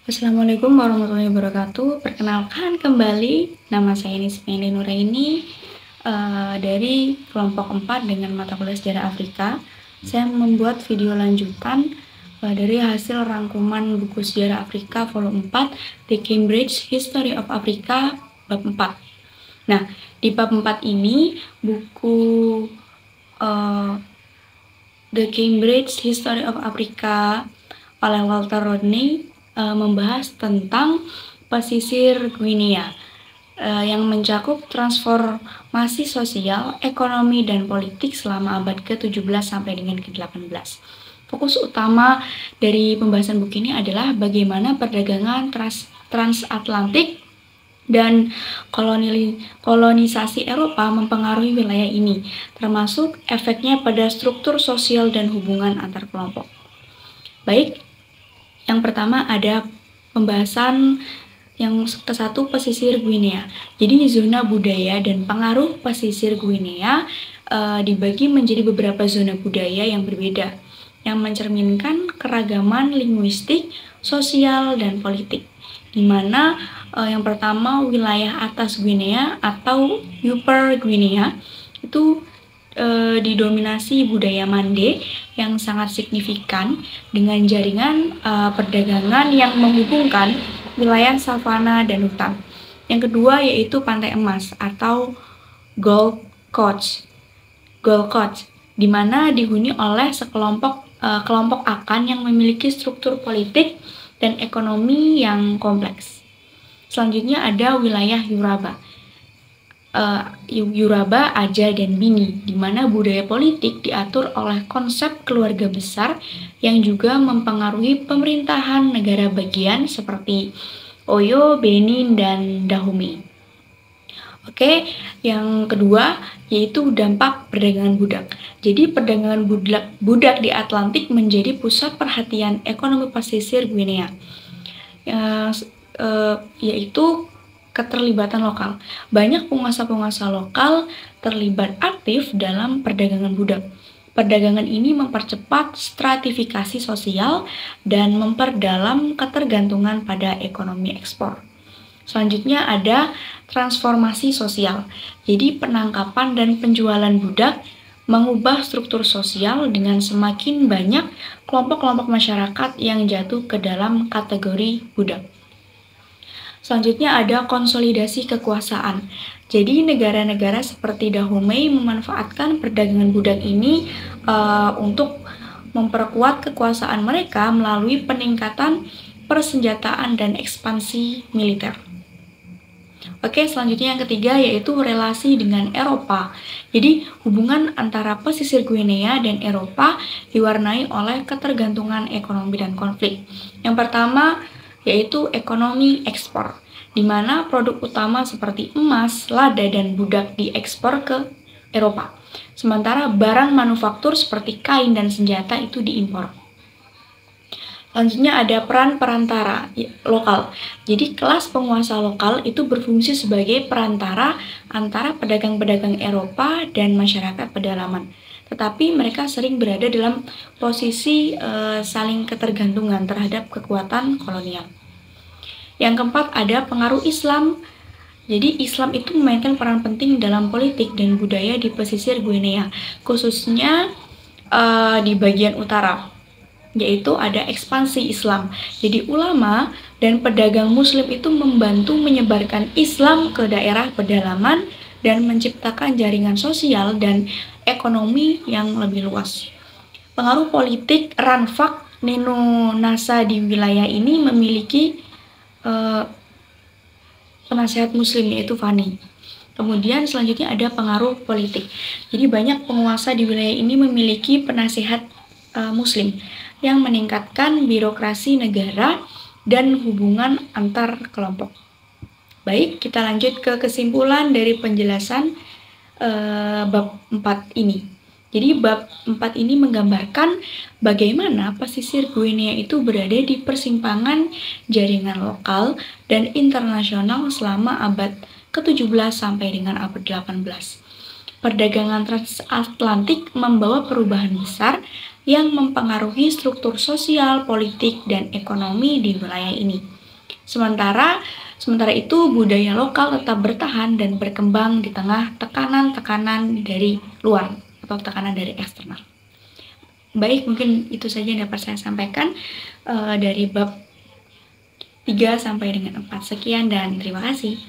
Assalamualaikum warahmatullahi wabarakatuh. Perkenalkan kembali, nama saya Nismeni Nuraini dari kelompok 4 dengan mata kuliah Sejarah Afrika. Saya membuat video lanjutan dari hasil rangkuman buku Sejarah Afrika volume 4, The Cambridge History of Africa, bab 4. Nah, di bab 4 ini buku The Cambridge History of Africa oleh Walter Rodney membahas tentang pesisir Guinea yang mencakup transformasi sosial, ekonomi, dan politik selama abad ke-17 sampai dengan ke-18. Fokus utama dari pembahasan buku ini adalah bagaimana perdagangan transatlantik dan kolonisasi Eropa mempengaruhi wilayah ini, termasuk efeknya pada struktur sosial dan hubungan antar kelompok. Baik, yang pertama ada pembahasan yang ke-1, pesisir Guinea. Jadi zona budaya dan pengaruh pesisir Guinea dibagi menjadi beberapa zona budaya yang berbeda, yang mencerminkan keragaman linguistik, sosial, dan politik. Di mana yang pertama wilayah atas Guinea atau Upper Guinea itu didominasi budaya Mande yang sangat signifikan dengan jaringan perdagangan yang menghubungkan wilayah savana dan hutan. Yang kedua yaitu Pantai Emas atau Gold Coast, di mana dihuni oleh kelompok Akan yang memiliki struktur politik dan ekonomi yang kompleks. Selanjutnya ada wilayah Yoruba, Aja, dan Bini, di mana budaya politik diatur oleh konsep keluarga besar yang juga mempengaruhi pemerintahan negara bagian seperti Oyo, Benin, dan Dahomey. Oke, yang kedua yaitu dampak perdagangan budak. Jadi perdagangan budak di Atlantik menjadi pusat perhatian ekonomi pesisir Guinea, yaitu keterlibatan lokal. Banyak penguasa-penguasa lokal terlibat aktif dalam perdagangan budak. Perdagangan ini mempercepat stratifikasi sosial dan memperdalam ketergantungan pada ekonomi ekspor. Selanjutnya ada transformasi sosial. Jadi penangkapan dan penjualan budak mengubah struktur sosial dengan semakin banyak kelompok-kelompok masyarakat yang jatuh ke dalam kategori budak. Selanjutnya ada konsolidasi kekuasaan. Jadi negara-negara seperti Dahomey memanfaatkan perdagangan budak ini untuk memperkuat kekuasaan mereka melalui peningkatan persenjataan dan ekspansi militer. Oke, selanjutnya yang ketiga yaitu relasi dengan Eropa. Jadi hubungan antara pesisir Guinea dan Eropa diwarnai oleh ketergantungan ekonomi dan konflik. Yang pertama yaitu ekonomi ekspor, di mana produk utama seperti emas, lada, dan budak diekspor ke Eropa. Sementara barang manufaktur seperti kain dan senjata itu diimpor. Selanjutnya ada peran perantara lokal. Jadi kelas penguasa lokal itu berfungsi sebagai perantara antara pedagang-pedagang Eropa dan masyarakat pedalaman. Tetapi mereka sering berada dalam posisi saling ketergantungan terhadap kekuatan kolonial. Yang keempat ada pengaruh Islam. Jadi Islam itu memainkan peran penting dalam politik dan budaya di pesisir Guinea, khususnya di bagian utara, yaitu ada ekspansi Islam. Jadi ulama dan pedagang muslim itu membantu menyebarkan Islam ke daerah pedalaman dan menciptakan jaringan sosial dan ekonomi yang lebih luas. Pengaruh politik Ranfak Neno Nasa di wilayah ini memiliki penasehat muslim yaitu Fani. Kemudian selanjutnya ada pengaruh politik. Jadi banyak penguasa di wilayah ini memiliki penasehat muslim yang meningkatkan birokrasi negara dan hubungan antar kelompok. Baik, kita lanjut ke kesimpulan dari penjelasan bab 4 ini. Jadi bab 4 ini menggambarkan bagaimana pesisir Guinea itu berada di persimpangan jaringan lokal dan internasional selama abad ke-17 sampai dengan abad 18. Perdagangan transatlantik membawa perubahan besar yang mempengaruhi struktur sosial, politik, dan ekonomi di wilayah ini. Sementara itu budaya lokal tetap bertahan dan berkembang di tengah tekanan-tekanan dari luar atau tekanan dari eksternal. Baik, mungkin itu saja yang dapat saya sampaikan dari bab 3 sampai dengan 4. Sekian dan terima kasih.